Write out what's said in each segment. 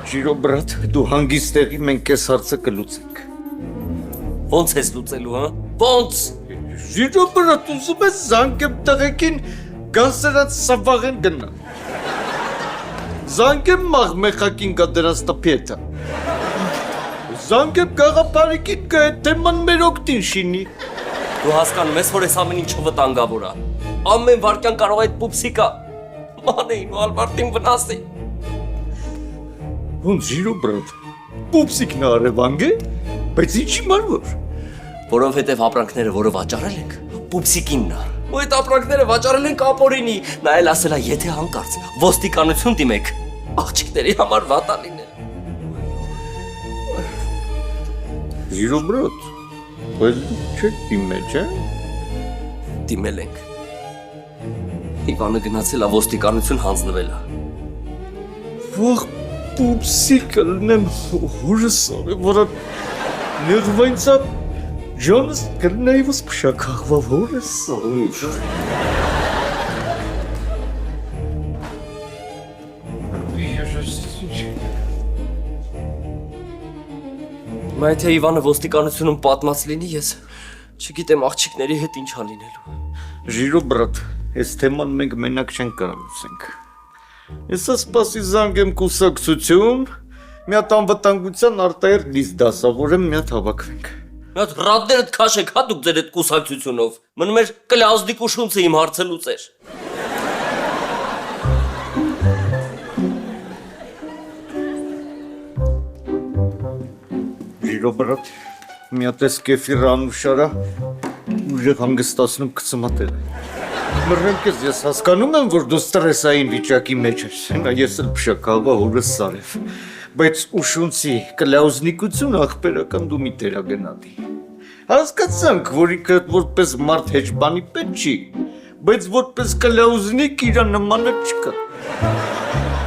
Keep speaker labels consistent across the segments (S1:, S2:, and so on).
S1: Ջիրո բրատ, դու հանգիստ եղի, մենք կես հարցը կլուծենք։
S2: Ոնց ես լուծելու, հա? Ոնց։
S1: Ջիրո բրատ, ուզում ես զանգեմ տղեկին գանսերած սավաղեն գնա։ Զանգեմ մաղ մեխակին գա դրանց տպիետը։ Զանգեմ գաղապարիկին գա այդ թեման մեր օգտին շինի։
S2: Դու հասկանում ես, որ ես ամեն ինչը վտանգավոր է։ Ամեն վարքյան կարող այդ պուպսիկա մանեին ու Ալբարտին վնասի։
S1: Ոնց ջիրո բրատ, պուպսիկն է արևանգ է, բայց ինչի մարմոր։
S2: Որովհետև ապրանքները, որը վաճառել ենք, պուպսիկինն է։ Ու այդ ապրանքները վաճառել ենք ապորինի։ Նա էլ ասել է, եթե հանկարծ ոստիկանություն դիմեք, աղջիկների համար վատ է լինել։
S1: Ջիրո բրատ, բայց չեք դիմել, չէ՞։
S2: Դիմել ենք։ Իվանը գնացել է ոստիկանություն հանձնվել է։
S1: Վաղ պուպսիկը լնեմ հորս արը, որը նեղվայնցա Ջոնս կրնայվս պշակաղվավ հորս արը։
S2: Մայ թե Իվանը ոստիկանությունում պատմած լինի, ես չգիտեմ աղջիկների հետ ինչ անլինելու։
S1: Ջիրո բրատ, այս թեման մենք մենակ չենք կարող լուծենք։ Եսա սպասի զանգեմ կուսակցություն, մի հատ անվտանգության արտահերթ լիստ դասավորեմ, մի հատ հավաքվենք։
S2: Մի հատ ռադներդ քաշեք, հա դուք ձեր այդ կուսակցությունով։ Մնում էր կլազդիկ ու շունցը իմ հարցը լուծեր։
S1: Ջիրո բրատ, մի հատ էս կեֆիրը անուշարա, ուժեղ հանգստացնում կծմատել է։ Մռնենք ես հասկանում եմ, որ դու ստրեսային վիճակի մեջ ես, հենա ես էլ պշակալվա հորս սարև, բայց ուշունցի կլաուզնիկություն աղբերական դու մի տերագնատի։ Հասկացանք, որ ինքը որպես մարդ հեջբանի պետ չի, բայց որպես կլաուզնիկ իրա նմանը չկա։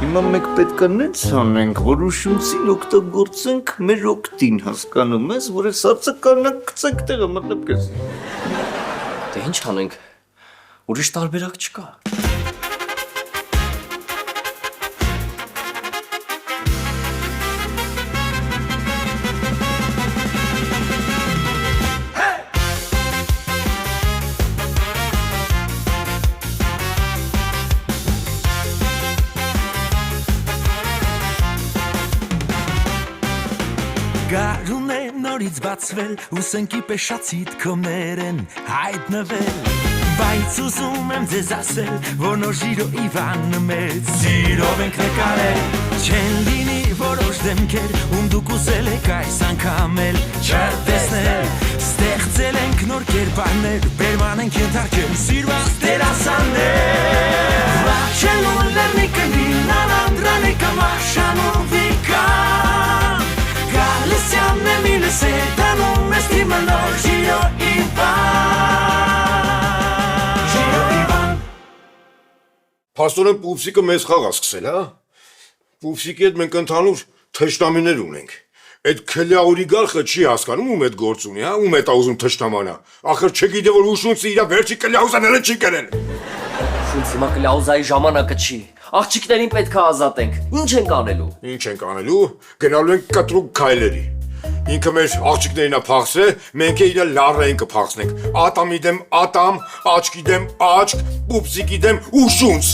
S1: Հիմա մենք պետք է նենց անենք, որ ուշունցին օգտագործենք մեր օգտին, հասկանում ես, որ ես հարցը կանանք կծենք տեղը մտնեմ կես։
S2: Դե ինչ անենք, ուրիշ տարբերակ չկա։
S3: Գարուն է նորից բացվել, ուսենքի պեշացիտ կոմներ են հայտնվել, բայց ուզում եմ ձեզ ասել, որ նոր Ջիրո Իվանը մեծ սիրով ենք նկարել, չեն լինի որոշ դեմքեր, ում դուք ուզել եք այս անգամ էլ չտեսնել, ստեղծել ենք նոր կերպարներ, բերման ենք ենթարկել սիրված դերասաններ, վաչելու լեռնիկը լինան անդրան եկա մաշանու վիկան, Գալիսյան է մինս է տանում ես թիմը նոր Ջիրո Իվան
S4: Փաստորեն պուպսիկը մեզ խաղ է սկսել, հա? Պուպսիկի հետ մենք ընդհանուր թշնամիներ ունենք։ Այդ քլյա օրիգարխը չի հասկանում ում այդ գործ ունի, հա? Ում այդ ուզում թշնամանա։ Ախր չգիտե որ ուշունցը իր վերջի կլյաուզաները չի կրել։
S2: Շունց հիմա կլաուզայի ժամանակը չի։ Աղջիկներին պետք է ազատենք։ Ինչ ենք անելու։
S4: Ինչ ենք անելու։ Գնալու ենք կտրուկ քայլերի։ Ինքը մեր աղջիկներին է փախսել, մենք էլ իր լարրային կփախսնենք։ Ատամի դեմ ատամ, աչքի դեմ աչք, պուպսիկի դեմ ուշունց։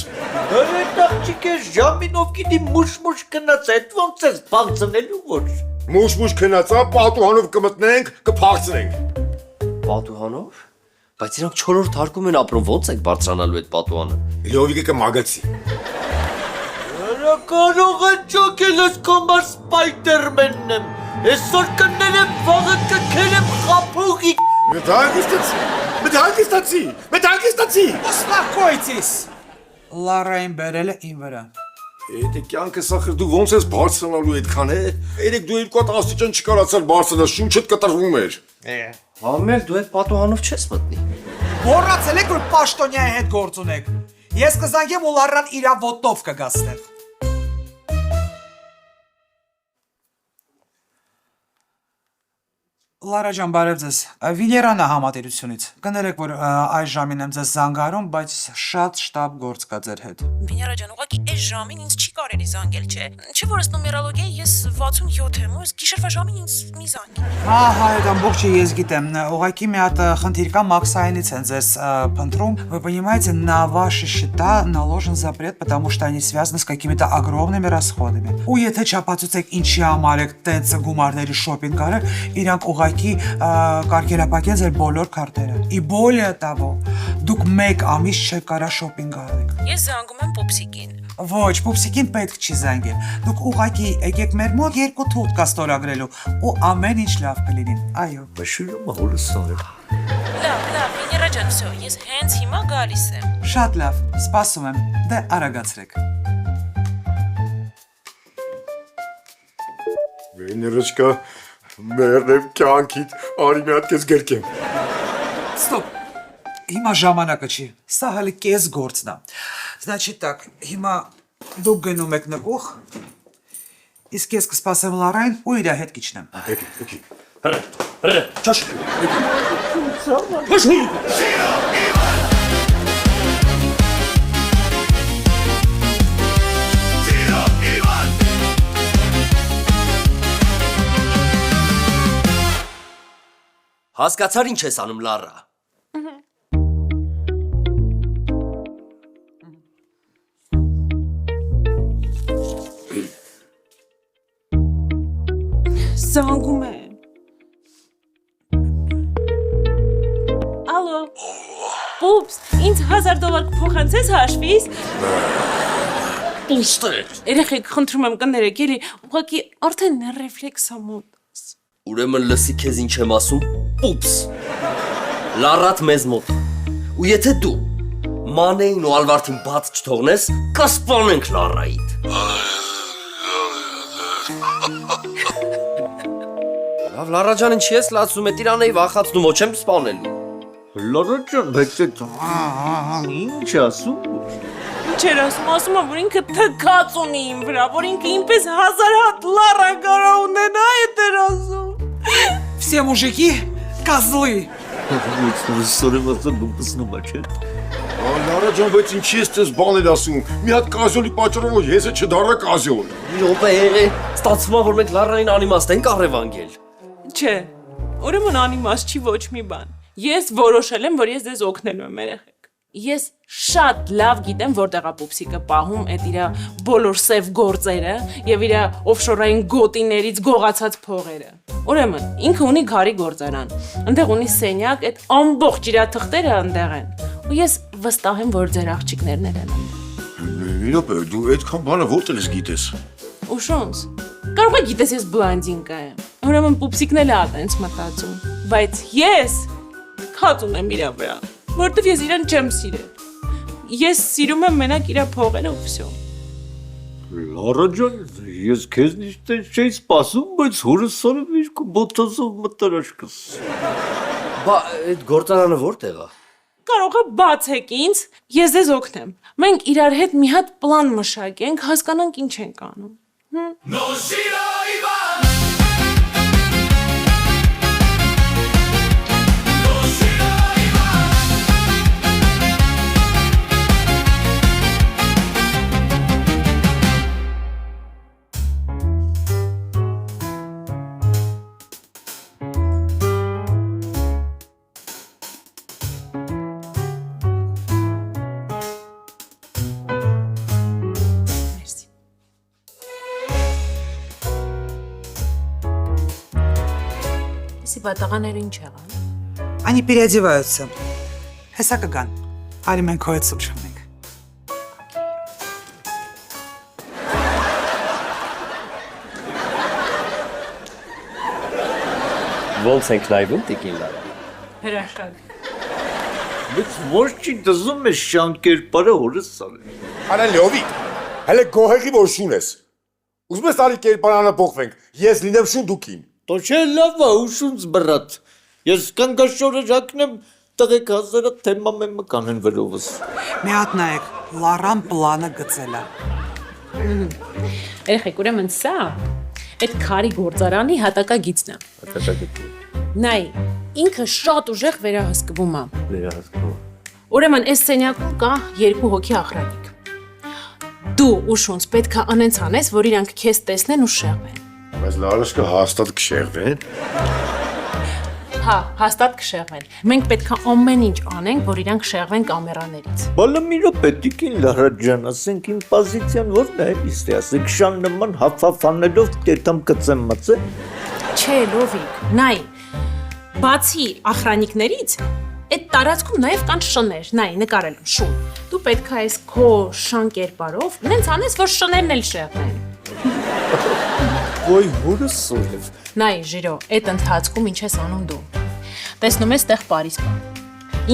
S1: Այդ աղջիկ ես ժամինով գիտի մուշ-մուշ կնաց, այդ ոնց ես բաղձնելու ոչ։
S4: Մուշ-մուշ քնածա, պատուհանով կմտնենք, կփախցնենք։
S2: Պատուհանով։ Բայց իրանք 4-րդ հարկում են ապրում, ո՞նց եք բարձրանալու այդ պատուհանը։
S4: Լովիկը կմագացի։
S1: Կարող է ճոկել ես կոմար սպայդերմենն եմ, այսօր կներեմ վաղը կքերեմ խապուղի։
S4: Մետհագիստացի։
S5: Успокойтесь. Լարային բերել է իմ վրա։
S4: Եթե կյանքս ախր դու ոնց ես բարձրանալու այդքան է։ Երեք դու 2 հատ աստիճան չկարացար բարձրանալ, շունչդ կտրվում էր։
S2: Համել դու այդ պատուհանով չես մտնի։
S5: Մոռացել եք որ պաշտոնյայի հետ գործ ունեք։ Ես կզանգեմ ու Լարան իրա ոտով կգա ստեղ։ Լարա ջան, բարև ձեզ։ Վիներան է համատիրությունից։ Կներեք, որ այս ժամին եմ ձեզ զանգարում, բայց շատ շտապ գործ կա ձեր հետ։
S6: Վիներա ջան, ուղղակի այս ժամին ինձ չի կարելի զանգել, չէ։ Չէ՞ որ ըստ նումերոլոգիայի ես 67 եմ, ու այս գիշերվա ժամին ինձ մի զանգի։
S5: Ահա, այդ ամբողջը ես գիտեմ։ Ուղղակի մի հատ խնդիր կա, Մաքսայինից են ձեզ փնտրում։ Вы понимаете, на ваши счета наложен запрет, потому что они связаны с какими-то огромными расходами։ Ու եթե չափածուցեք ինչի համար եք տենց գումարների շոփինգ արել, իրանք ուղղակի կարգելապակեն ձեր բոլոր քարտերը։ И более того, դուք մեկ ամիս չեք կարա շոփինգ արեք։
S6: Ես զանգում եմ Պուպսիկին։
S5: Ոչ, Պուպսիկին պետք չի զանգել։ Դուք ուղղակի եկեք մեր մոտ 2 թուղթ կա ստորագրելու ու ամեն ինչ լավ կլինի։ Այո։
S1: Բաշիրում հորսը։
S6: Լավ, Վիներա ջան, всё, ես հենց հիմա գալիս եմ։
S5: Շատ լավ, սպասում եմ։ Դե արագացրեք։
S4: Վեներոջկա, մերնև կյանքիդ, արի մի հատ կեզ գերկեմ։
S5: Ստոպ։ Հիմա ժամանակը չի։ Սա հələ կես գործն է։ Значит так, հիմա դուք գնում եք նկուղ, իսկ ես կսպասեմ Լարային ու իր հետ կիջնեմ։
S4: Եկի։
S2: Չաշ։ Հասկացար ինչ ես անում, Լարա։
S6: Զանգում եմ։ Ալո։ Պուպս, ինձ $1000 կփոխանցես հաշվից։
S2: Ուստեր։
S6: Երեխեք, խնդրում եմ կներեք, էլի, ուղղակի արդեն ռեֆլեքս ա մոտ։
S2: Ուրեմն լսի քեզ ինչ եմ ասում, պուպս։ Լարատ մեզ մոտ։ Ու եթե դու Մանեին ու Ալվարդին բաց չթողնես, կսպանենք Լարայիդ։ Լավ, Լարա ջան, ինչի ես լացում, այդ իրանեի վախացնում, ոչ եմ սպանելու։
S1: Լարա ջան, բայց ինչ ասում։
S6: Չէր ասում եմ, որ ինքը թքած ունի իմ վրա, որ ինքը ինպես 1000 հատ լարա կարա ունենա, այդ էր ասում։
S5: Все мужики козлы։
S1: Սորևացան դու պսնում աչե։
S4: Լարա ջան, բայց ինչի ես ձեզ բան էլ ասում։ Մի հատ կազյոլի պատճառով ես չդառնա կազյոլ։
S2: Յոպե եղե, ստացվում է, որ մենք Լարային անիմաստ ենք առևանգել։
S6: Չէ, ուրեմն անիմաստ չի ոչ մի բան։ Ես որոշել եմ, որ ես ձեզ օգնելու եմ, երեխեք։ Ես շատ լավ գիտեմ, որտեղ է Պուպսիկը պահում այդ իր բոլոր սև գործերը եւ իր օֆշորային գոտիներից գողացած փողերը։ Ուրեմն, ինքը ունի քարի գործարան։ Այնտեղ ունի սենյակ, այդ ամբողջ իր թղթերը այնտեղ են։ Ու ես վստահ եմ, որ ձեր աղջիկներն են այնտեղ։
S4: Իրոք, դու այդքան բանը որտեղ ես գիտես։
S6: Ուշոնց։ Կարող է գիտես ես բլանդինկա եմ։ Ուրեմն Պուպսիկն էլ է այտենց մտածում, բայց ես քած ունեմ իր վրա, որտեվ ես իրան չեմ սիրել։ Ես սիրում եմ մենակ իր փողերը ու վсё։
S1: Լարա ջան, ես քեզնից տենց չէի սպասում, բայց հորս սարով երկու բոթազով մտարաշկս։
S2: Բա այդ գործարանը որտեղ է։
S6: Կարող է բացեք ինձ, ես ձեզ օգնեմ։ Մենք իրար հետ մի հատ պլան մշակենք, հասկանանք ինչ ենք անում։ Պատաղաները ինչ եղան։
S5: Они переодеваются։ Հեսա կգան։ Արի մենք քո հետ սուրճ խմենք։
S2: Ոնց ենք նայվում տիկին Լարա։
S6: Հրաշք։
S1: Բայց ոչ չի դզում ես շանկերպարը հորս սարը։
S4: Արա լյովի, հələ գոհեղի որ շուն ես։ Ուզում ես արի կերպարանը փոխվենք, ես լինեմ շուն դուքին։
S1: То չէ լավ է, ուշունց բրատ։ Ես կանգաշորը ժակնեմ, տղեկ հազարը թեմա մեմը կանեն վրովս։
S5: Մի հատ նայեք, Լարան պլանը գծել է։
S6: Երեխեք, ուրեմն սա այդ քարի գործարանի հատակագիծն է։ Նայ, ինքը շատ ուժեղ վերահսկվում է։
S1: Վերահսկվում։
S6: Ուրեմն այս սենյակում կա 2 հոգի ախրանիկ։ Դու ու Շունց պետք է անենց անես, որ իրանք քեզ տեսնեն ու շեղվեն։
S4: Բայց Լարաշկը հաստատ կշեղվեն։
S6: Հա, հաստատ կշեղվեն։ Մենք պետք է ամեն ինչ անենք, որ իրանք շեղվեն կամերաներից։
S1: Բալը մի րոպե տիկին Լարա ջան, ասենք իմ պոզիցիան ո՞րն է, իսկ ասեք շան նման հաֆանելով տետամ կծեմ մծե։
S6: Չէ, Լովիկ, նայ, բացի ախրանիկներից, այդ տարածքում նաև կան շներ, նայ, նկարել եմ շուն։ Դու պետք է այս քո շան կերպարով նենց անես, որ շներն էլ շեղվեն։
S1: Ոյ հորը սուրև։
S6: Նայ, Ժիրո, այդ ընթացքում ինչ ես անում դու։ Տեսնում ես տեղ Պարիսպա։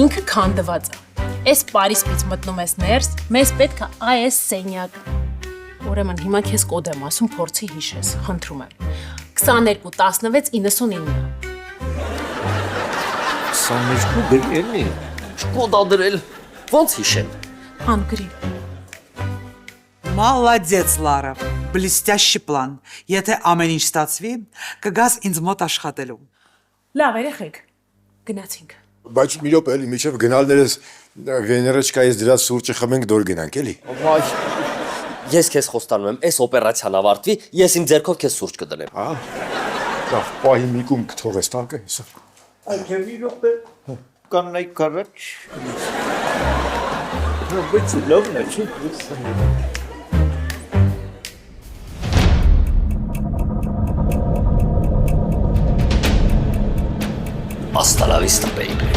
S6: Ինքը քանդված է։ Այս Պարիսպից մտնում ես ներս, մեզ պետք է այս սենյակը։ Ուրեմն հիմա քեզ կոդ եմ ասում, փորձի հիշես, խնդրում եմ։ 22 16 99։
S1: 22 գրելի։
S2: Կոդ ադրել։ Ոնց հիշեմ։
S6: Անգրի։
S5: Молодец, Լարա։ Блестящий план։ Եթե ամեն ինչ ստացվի, կգաս ինձ մոտ աշխատելու։
S6: Լավ, երեխեք։ Գնացինք։
S4: Բայց մի րոպե էլի միջև գնալներս Վեներոչկայից դրա սուրճը խմենք դոր գնանք էլի։
S2: Վայ։ Ես քեզ խոստանում եմ, այս օպերացիան ավարտվի, ես իմ ձեռքով քեզ սուրճ կդնեմ։
S4: Հա։ Լավ, պահի մի կում կթողես տանկը, հեսա։
S1: Այլ մի րոպե կանայ կարաչ։ Բայց լավն է, չի։
S2: Hasta la vista, baby.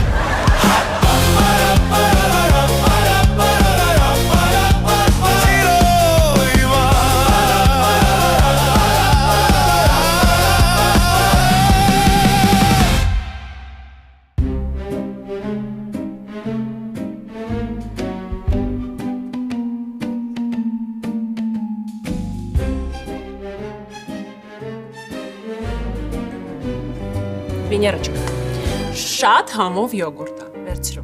S6: Վիներոջկա։ Շատ համով յոգուրտ է, վերցրու։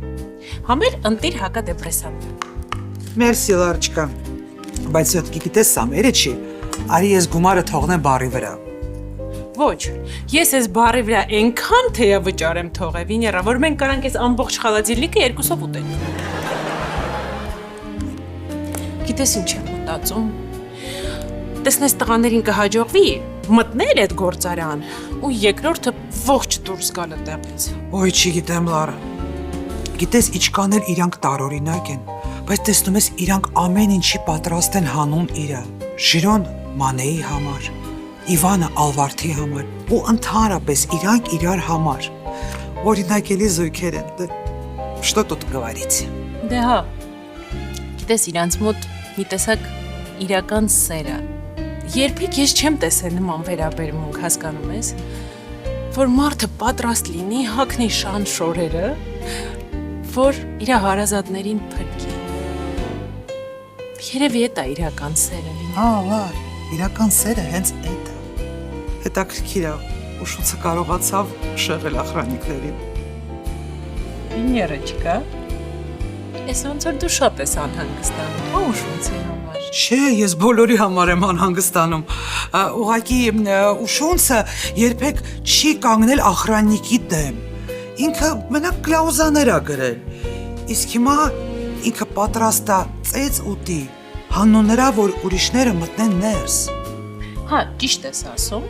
S6: Համեր ընտիր հակադեպրեսանտ։
S5: Մերսի, Լարչկա։ Բայց յոտքի գիտես սամերը չի, արի ես գումարը թողնեմ բարի վրա։
S6: Ոչ, ես ես բարի վրա այնքան թեյա վճարեմ թողե, Վիներա, որ մենք կարանք այս ամբողջ խալաձիլիկը 2-ով ուտենք։ Գիտես ինչ եմ մտածում։ Տեսնես տղաներին կհաջողվի մտնել այդ գործարան ու երկրորդը ողջ դուրս գալը տեղից։
S5: Ոյ, չգիտեմ, Լարա։ Գիտես ինչքան էլ իրանք տարօրինակ են, բայց տեսնում ես իրանք ամեն ինչի պատրաստ են հանուն իրը։ Ժիրոն Մանեի համար, Իվանը Ալվարդի համար ու ընդհանրապես իրանք իրար համար։ Օրինակելի զույգեր են։ Что тут говорить։
S6: Դե հա։ Գիտես իրանց մոտ մի տեսակ իրական սեր է։ Երբեք ես չեմ տեսել նման վերաբերմունք, հասկանում ես, որ մարդը պատրաստ լինի հագնի շան շորերը, որ իր հարազատներին փրկի։ Երևի էդ է իրական սերը լինի։
S5: Հա, Լար, իրական սերը հենց էդ է։ Հետաքրքիր է, ուշուցը կարողացավ շեղել ախրանիկներին։
S6: Վիները չկա։ Ես ոնց որ դու շատ ես անհանգստանում, ո՞ւշ ոնց է համար։
S5: Չէ, ես բոլորի համար եմ անհանգստանում։ Ուղղակի ուշոնցը երբեք չի կանգնել ախրաննիկի դեմ։ Ինքը մենակ կլաուզաներ է գրել։ Իսկ հիմա ինքը պատրաստ է ծեծ ուտի, հանուն նրա, որ ուրիշները մտնեն ներս։
S6: Հա, ճիշտ ես ասում,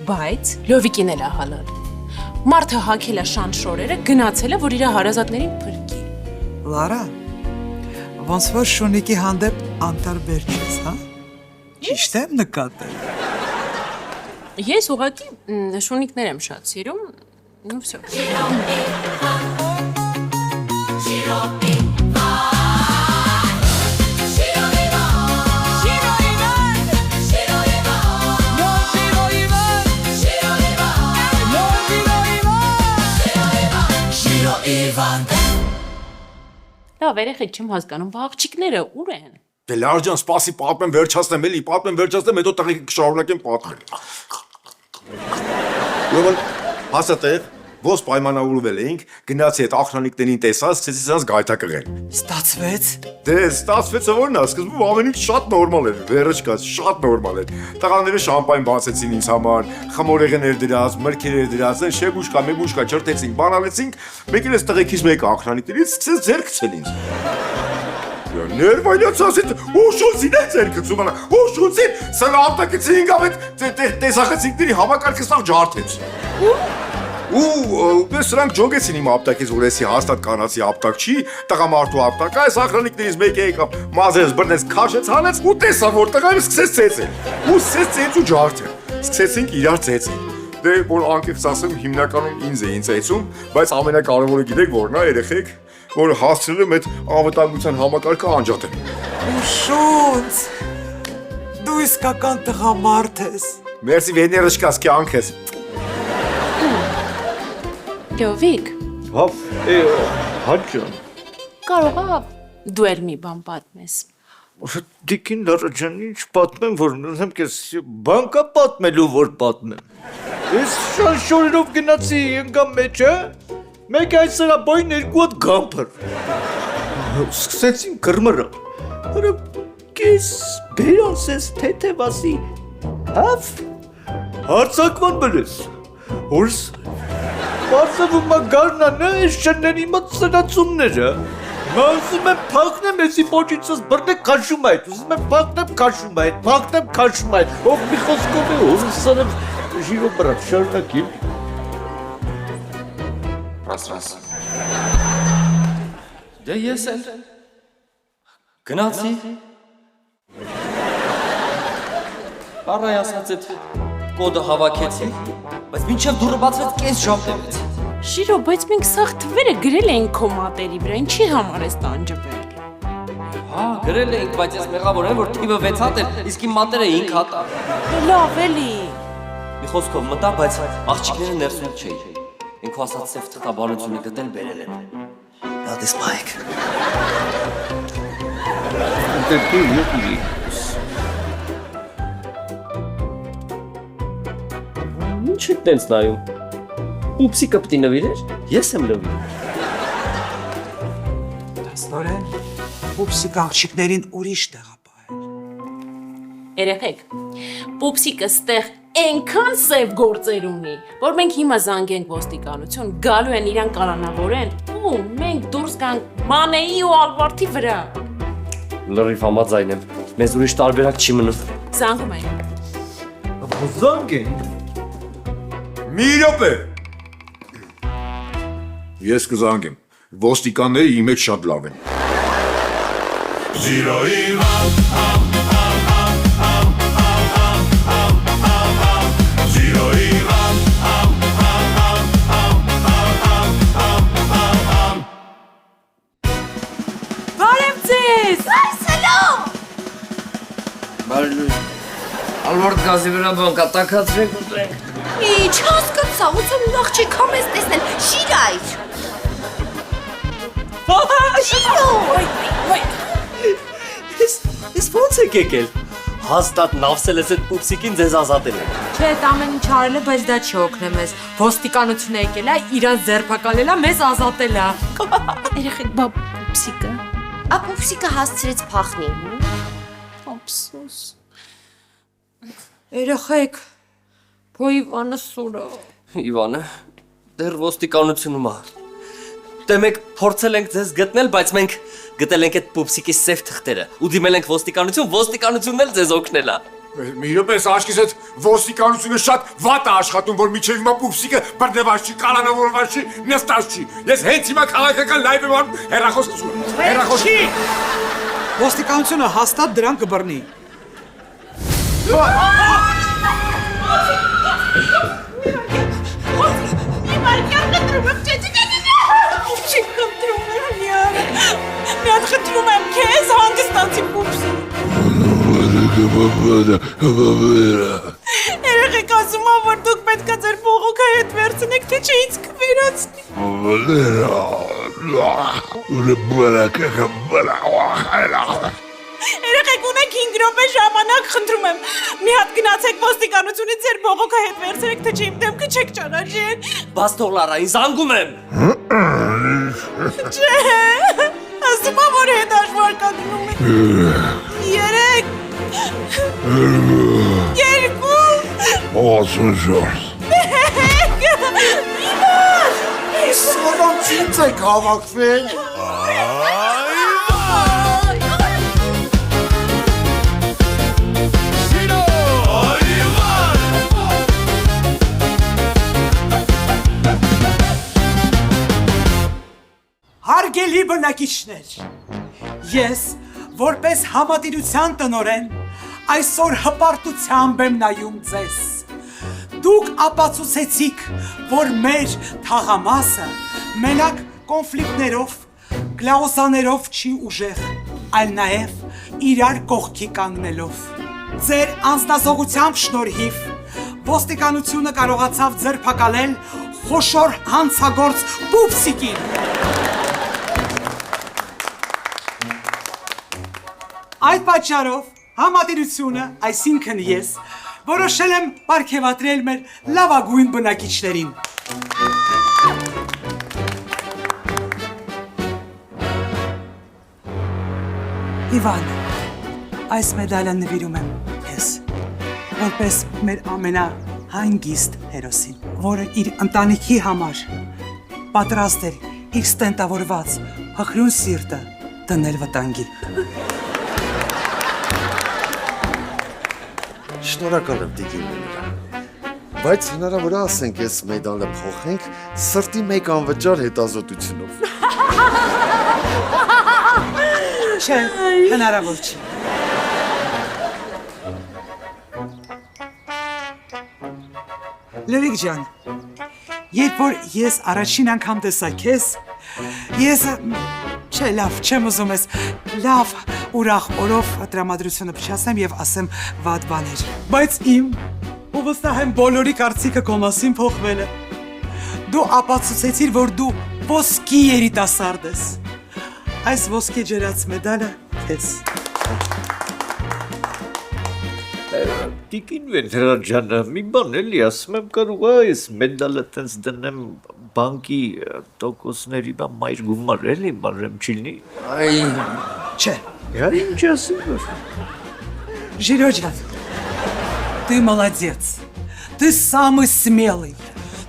S6: բայց Լովիկին էլ է հալալ։ Մարդը հագել է շան շորերը, գնացել է, որ իր հարազատներին փրկի։
S5: Լարա, ոնց որ Շունիկի հանդեպ անտարբեր չես, հա? Ճիշտ եմ նկատել։
S6: Ես ուղղակի շունիկներ եմ շատ սիրում, ու վсё։ Լավ, երեխեք չեմ հասկանում, բա աղջիկները ուր են։
S4: Դե Լար ջան, սպասի, պատմեմ վերջացնեմ էլի, պատմեմ վերջացնեմ, հետո տղեկ կշարունակեմ պատմել։ Ուրեմն հասա տեղ, ոնց պայմանավորվել էինք, գնացի այդ ախրանիկներին տեսա, սկսեցի նրանց գայթակղել։
S5: Ստացվեց։
S4: Դե ստացվեցը որն է, սկզբում ամեն ինչ շատ նորմալ էր, վերը չկաց, շատ նորմալ էր։ Տղաները շամպայն բացեցին ինձ համար, խմորեղներ դրած, մրգեր դրած, այն շեգուշկա, մեգուշկա չրտեցինք, բանալեցինք, մեկ էլ էս տղեկից մեկը ախրանիկներից սկսեց ձեռք գցել ինձ։ Ներվայնյաց ասეთ, ուշուցին է ձեր գծում անա, ուշուցին, սրա ապտակեցին գավետ, տեսախեցինքների համակարգը սաղ ջարդեց։ Ու սրանք ջոգեցին իմ ապտակից, որ եսի հաստատ կանացի ապտակ չի, տղամարդու ապտակ, այս ախրանիկներից մեկը եկավ, մազերս բրնեց, քաշեց, հանեց, ու տեսա, որ տղայը սկսեց ծեծել, ու սկսեց ծեծ ու ջարդել, սկսեցինք իրար ծեծել։ Դե, որ անկեղծ ասեմ, հիմնականում ինձ էին ծեծում, բայց ամենակարևորը գիտեք որն է, երեխեք, որ հասցրել եմ այդ անվտանգության համակարգը անջատել։
S5: Ուշունց։ Դու իսկական տղամարդ ես։
S4: Մերսի վեներս կաս կյանքես։
S6: Լովիկ,
S1: Հաջան,
S6: կարող է դու էլ մի բան պատմես։
S1: դիկին լարաջան ինչ պատմեմ, որ նրհեմ կես բան կա պատմելու, որ պատմեմ։ Ես շորերով գնացի ենգամ մեջը, մեկ այս սրաբոյն երկու հատ գամպր։ Սկսեցին կրմրը, հրը կես բերանս ես թեթևասի, հավ, հարցակվան բրես, որս Պարսվում մա գարնանը ես շնների մոտ սրացումները, ասում եմ պաղնեմ եսի պոչիցս բրնեք կաշում այդ, ուզում եմ պաղնեմ կաշում այդ, պաղնեմ կաշում այդ, ով մի խոսքով է, ով սարեմ ժիրո բրատ, շարնակիմ։
S2: Ռաս։ Դե ես էլ գնացի։ Առայ ասած այդ կոդը հավաքեցի, բայց մինչև դուրը բացվեց կես ժամ տևեց։
S6: Շիրո, բայց մենք սաղ թվերը գրել էինք քո մատերի վրա, ինչի համար ես տանջվել։
S2: Հա, գրել էինք, բայց ես մեղավոր եմ, որ թիվը 6 հատ էր, իսկ իմ մատերը 5 հատ։
S6: Լավ էլի։
S2: Մի խոսքով մտա, բայց աղջիկները ներսում չէի։ Ինքո ասած սև թղթաբանությունը գտել բերել են։ That is Mike։
S1: Դեպի յուղի։
S2: Ինչ եք տենց նայում։ Պուպսիկը պտի նվիրեր, ես եմ նվիր։
S5: Դաստորեն, պուպսիկ աղջիկներին ուրիշ տեղապահել։
S6: Երեխեք, պուպսիկը ստեղ այնքան սև գործեր ունի, որ մենք հիմա զանգենք ոստիկանություն, գալու են իրան կանանավորեն, ու մենք դուրս գանք Մանեի ու Ալվարդի վրա։
S2: Լրիվ համաձայն եմ, մեզ ուրիշ տարբերակ չի մնում։
S6: Զանգում ենք։
S1: Զանգ են։
S4: Մի րոպե։ Ես կզանգեմ, ոստիկանները իմ հետ շատ լավ են։
S6: Բարև ձեզ։
S2: Ալվարդ գազի վրա բան կա, տաքացրեք ուտենք։
S7: Ինչ հասկացա, ուցեմ նախ չեք համես տեսնել, շիրայր։ Շիրո։
S2: Ես ոնց եք եկել։ Հաստատ նավսել ես այդ պուպսիկին ձեզ ազատել են։
S8: Չէ, այդ ամեն ինչ արել է, բայց դա չի օգնել մեզ։ Ոստիկանությունը եկել է, իրան ձերբակալել է, մեզ ազատել է։
S6: Երեխեք, բա պուպսիկը։
S7: Ապուպսիկը հասցրեց փախնի։
S6: Ափսոս։
S8: Երեխեք, փո Իվանը սուրը։
S2: Իվանը, դեռ ոստիկանությունում է։ Դե մենք փորձել ենք ձեզ գտնել, բայց մենք գտել ենք այդ պուպսիկի սև թղթերը ու դիմել ենք ոստիկանություն, ոստիկանությունն էլ ձեզ օգնել է։
S4: Մի րոպե, աչքիս հետ ոստիկանությունը շատ վատ է աշխատում, որ միջև հիմա պուպսիկը բռնված չի, կանանավորված չի, նստած չի։ Ես հենց հիմա քաղաքական լայվ եմ անում, հեռախոս լսում եմ։ Հեռախոս չի։
S5: Ոստիկանությունը հաստատ դրան կբռնի։
S6: Մի հատ խնդրում եմ քեզ հանգստացի պուպսի։ Երեխեք ասում են, որ դուք պետք է ձեր բողոքը հետ վերցնեք, թե չէ ինձ կվերացնի։ Երեխեք ունեք 5 րոպե ժամանակ, խնդրում եմ։ մի հատ գնացեք ոստիկանությունից ձեր բողոքը հետ վերցրեք, թե չէ իմ դեմքը չեք ճանաչեն։
S2: Բաց թող Լարային, զանգում եմ։
S6: Չէ, ասում եմ, որ հետ աշվար կանգնում եք։ 3 2
S4: Ոսուժորս։
S1: Սրանց ինձ եք հավաքվել։
S5: Հարգելի բնակիչներ, ես, որպես համատիրության տնօրեն, այսօր հպարտությամբ եմ նայում ձեզ։ Դուք ապացուցեցիք, որ մեր թաղամասը մենակ կոնֆլիկտներով, կլաուսաներով չի ուժեղ, այլ նաև իրար կողքի կանգնելով։ Ձեր անձնազոհությամբ շնորհիվ ոստիկանությունը կարողացավ ձերբակալել խոշոր հանցագործ Պուպսիկին։ Այդ պատճառով համատիրությունը, այսինքն ես, որոշել եմ պարգևատրել մեր լավագույն բնակիչներին։ Իվան, այս մեդալը նվիրում եմ ես, որպես մեր ամենահանգիստ հերոսին, որը իր ընտանիքի համար պատրաստ էր իր ստենտավորված փխրուն սիրտը դնել վտանգի։
S9: Շնորհակալ եմ Տիկինները, բայց հնարավոր է ասենք ես մեդալը փոխենք սրտի մեկ անվճար հետազոտությունով։
S5: Չէ, հնարավոր չի։ Լերիկ ջան, երբ որ ես առաջին անգամ տեսա քեզ, ես չէ, լավ, չեմ ուզում ես լավ ուրախ օրով տրամադրությունը փչացնեմ եւ ասեմ վատ բաներ։ Բայց իմ ու վստահ եմ բոլորի կարծիքը քո մասին փոխվել է։ Դու ապացուցեցիր, որ դու ոսկի երիտասարդ ես։ Այս ոսկի ջրած մեդալը քեզ։
S1: Տիկին Վեներաջանը, մի բան էլի ասում եմ, կարող է այս մեդալը տենց դնեմ բանկի տոկոսների բան մայր գումար էլի, մարեմ չիլնի։
S2: Այ,
S5: Չէ,
S1: Я ինչ ասում եմ։
S5: Жирё ջան, ты молодец. Ты самый смелый.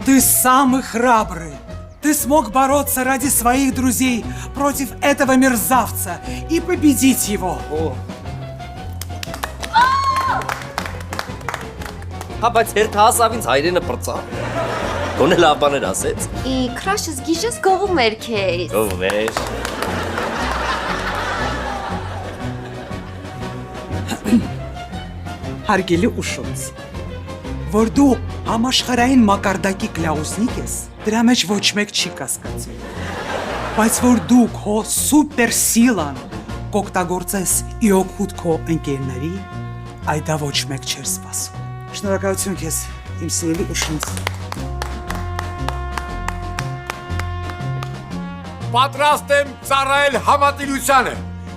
S5: Ты самый храбрый. Ты смог бороться ради своих друзей против этого мерзавца и победить его.
S2: հա բայց հերթ հասավ ինձ հայրենը պրծա։ Գոնե լավ բաներ ասեց։
S7: Քրաշս գիշես գովում էր քեզ։
S2: Ով մեր։
S5: Հարգելի ուշոց, որ դու համաշխարհային մակարդակի կլաուսնիկ ես, դրա մեջ ոչ մեկ չի կասկածում։ Բայց որ դու քո սուպեր սիլան կօգտագործես ի օգուտ քո ընկերների, այդ դա ոչ մեկ չէր սպասում։ Շնորհակալություն քեզ, իմ սիրելի ուշունց։
S4: Պատրաստ եմ ծառայել համատիրությանը,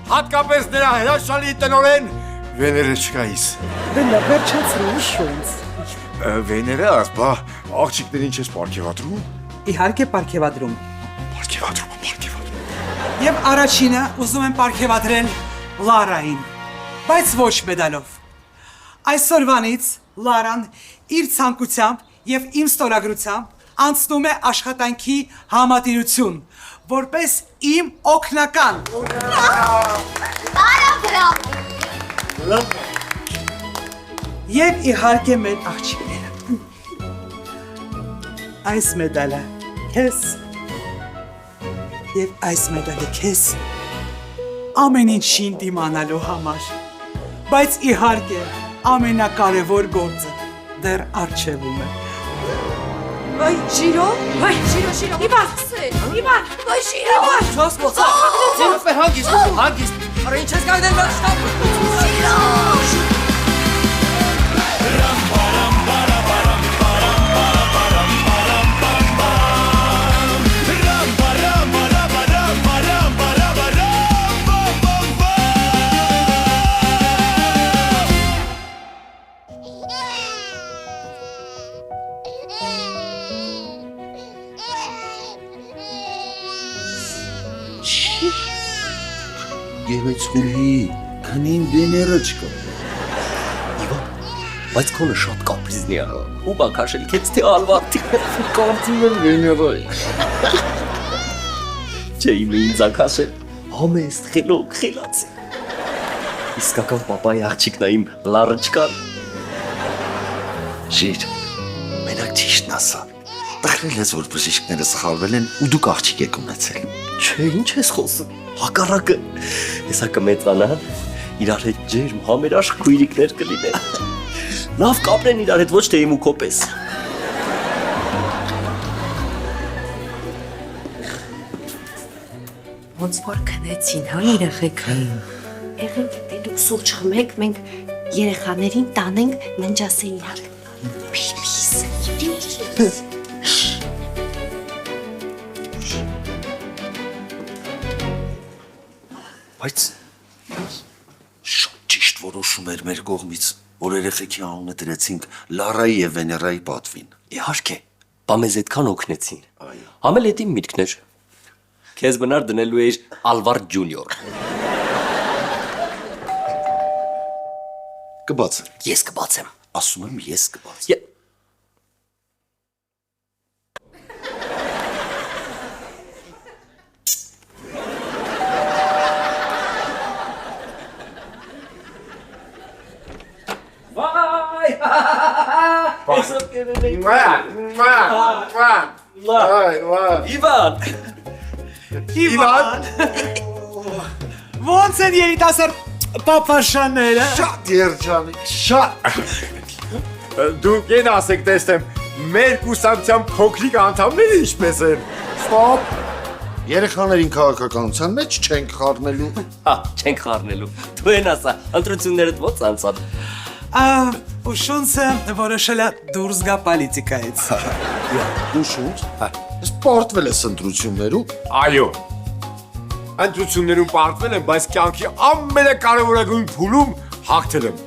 S4: հատկապես նրա հրաշալի տնօրեն Վեներեչկայիս։
S5: Դե վերջացրու ուշունց։
S4: Վեները ասպա աղջիկներին չես պարգևատրում։
S5: Իհարկե պարգևադրում։
S4: Պարգևատրում։
S5: Եվ առաջինը ուզում եմ պարգևատրել Լարային, բայց ոչ մեդալով։ Այսօրվանից Լարան իր ցանկությամբ եւ իմ ստորագրությամբ անցնում է աշխատանքի համատիրություն, որպես իմ օգնական։ Եվ իհարկե մեր աղջիկները։ Այս մեդալը քեզ եւ այս մեդալը քեզ ամեն ինչին դիմանալու համար։ Բայց իհարկե ամենակարևոր գործը դեռ առջևում է։
S8: Վայ, Ժիրո, Իվան, Իվան,
S7: Ոայ Շիրո։
S2: Չոս կոցա։ Ձերով է հանգիստ, հանգիստ։ Արա ինչ ես կայդեն վար շտապ։
S9: Ոսկուլի, քնին դեները չկա։
S2: Իվան, բայց քոնը շատ կապրիզնի է։ Ու բա քաշել քեզ թե ալվատի։
S9: Կարծում եմ վեներայի։
S2: Չէ իմ ինձ ակասել։ Համեստ, խելոք, խելացի։ Իսկական պապայի աղջիկն է իմ լարычկան։
S9: Շիր, մենակ ճիշտն ասա։ Տխրել ես, որ բժիշկները սխալվել են ու դուք աղջիկ եք ունեցել։
S2: Չէ, ինչ ես խոսում։ Հակառակը։ Հեսա կմեծանա, իրար հետ ջերմ համերաշխ քույրիկներ կլինեն։ Լավ կապրեն իրար հետ ոչ թե իմ ու քո պես։
S7: Ոնց որ քնեցին, հա երեխեքը։ Եղեք դե դուք սուրճ խմեք, մենք երեխաներին տանենք ննջասեն իրար։ Պիպիս։
S9: Բայց շատ ճիշտ որոշում էր մեր կողմից, որ երեխեքի անունը դրեցինք Լարայի եւ Վեներայի պատվին։
S2: Իհարկե, բա մեզ այդքան օգնեցին։
S9: Այո։
S2: Համել էդ իմ միտքներ։ Քեզ բնար դնելու էիր Ալվարդ ջունիոր։
S9: Կբացեմ։
S2: Ես կբացեմ։
S9: Ասում եմ ես կբացեմ։
S2: Վայ! Այսօր կերել Իվան!
S5: Իվան։ Ոնց են երիտասարդ պապաշաները։
S9: Շատ երջանիկ, շատ։
S4: Դուք են ասեք տեսնեմ, մեր կուսակցության փոքրիկ անդամները ինչպես են։
S9: Ստոպ։ Երեխաներին քաղաքականության մեջ չենք խառնելու։
S2: Հա, չենք խառնելու։ Դու են ասա, ընտրություններդ ո՞նց անցան։
S5: Ուշունցը որոշել է դուրս գա պոլիտիկայից։
S9: Դու շուտ։ Սպորտվել ես ընտրություններում։
S4: Այո։ Ընտրություններում պարտվել եմ, բայց կյանքի ամենակարևորագույն փուլում հաղթել եմ։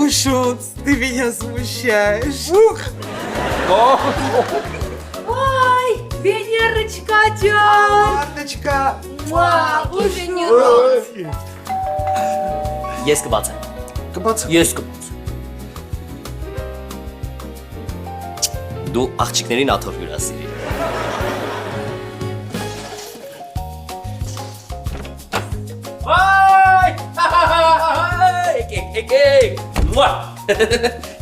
S5: Ուշունց, ты меня смущаешь։
S8: Ay, Venerочка ջան։
S5: Արտечка։
S2: Ես կբացեմ։
S9: Կբացեմ։
S2: Ես կբացեմ։ Դու աղջիկներին աթոռ հյուրասիրի։ Վայ! Եկեք։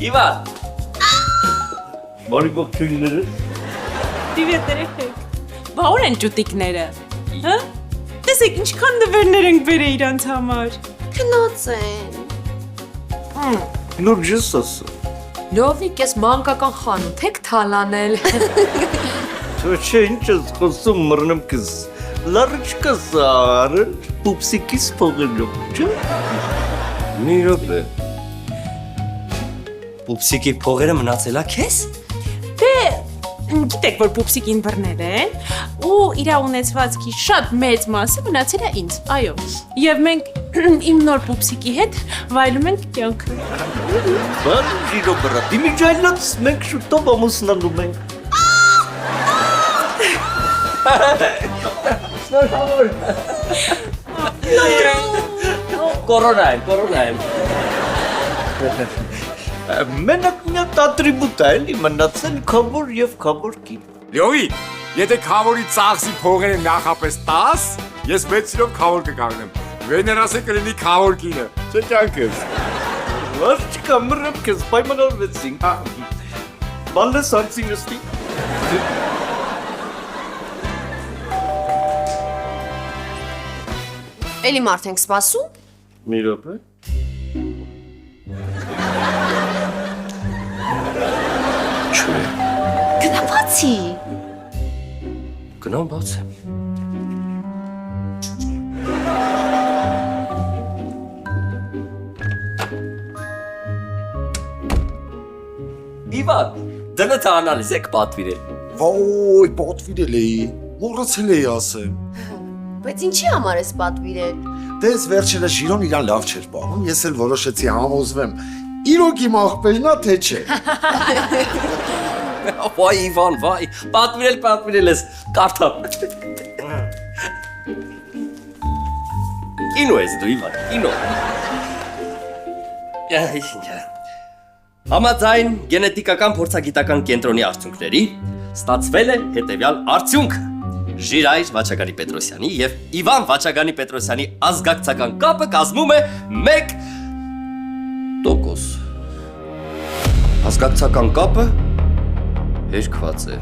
S2: Իվան։ Բարի ողջույնները։
S6: Դիվետ երեխեք։ Բա ուր են ճուտիկները։ Հա? Տեսեք ինչքան նվերներ ենք բերել իրանց համար։
S7: Քնած են։
S1: Լուրջ ես ասում։
S8: Լովիկ ես մանկական խանութ եք թալանել։
S1: Թե չէ ինչ ես խոսում մռնում կыз։ Լարիչկա սարը պուպսիկիս փողելով, չէ՞։ Մի րոպե։
S2: Պուպսիկի փողերը մնացել է քեզ։
S6: Դե գիտեք որ պուպսիկին բռնել են ու իր ունեցվածքի շատ մեծ մասը մնացել է ինձ։ Այո։ Եվ մենք իմ նոր պուպսիկի հետ վայելում ենք կյանքը։
S1: Բան ժիրո բրա, դիմիջայլոց մենք շուտով ամուսնանում ենք։
S2: Կորոնա եմ։
S1: Մենակ միատ ատրիբուտ է, էլի մնացել քավոր եւ քավոր կին։
S4: Լյովի, եթե քավորի ծախսի փողերը նախապես 10, ես մեծ սիրով քավոր կկանգնեմ։ Վեներասը կլինի քավոր կինը։ Չէ՞ ճանկես։
S1: Լարիչկա մռնում կыз պայմանավորվեցինք։ Բալես արցի նստի։
S7: Էլի մարդ ենք սպասում։
S1: Մի րոպե։
S2: Չէ։
S7: Գնացի։
S2: Գնամ բացեմ։ Իվան, դնը անալիզ եք պատվիրել։
S9: Ոյ, պատվիրել էի։ Մոռացել էի ասեմ։
S7: Բայց ինչի համար ես պատվիրել։
S9: Դες վերջերս Ժիրոն իրան լավ չէր պահում, ես էլ որոշեցի համոզվեմ։ Իրոք իմ աղբերն է թե չէ։
S2: Վայ Իվան, վայ, պատվիրել ես, կարդամ։ Կինո ես դու Իվան, կինո։ Համաձայն գենետիկական փորձագիտական կենտրոնի արդյունքների ստացվել է հետևյալ արդյունքը։ Ժիրայր Վաչագանի Պետրոսյանի եւ Իվան Վաչագանի Պետրոսյանի ազգակցական կապը կազմում է 1%։ Ազգակցական կապը հերքված է։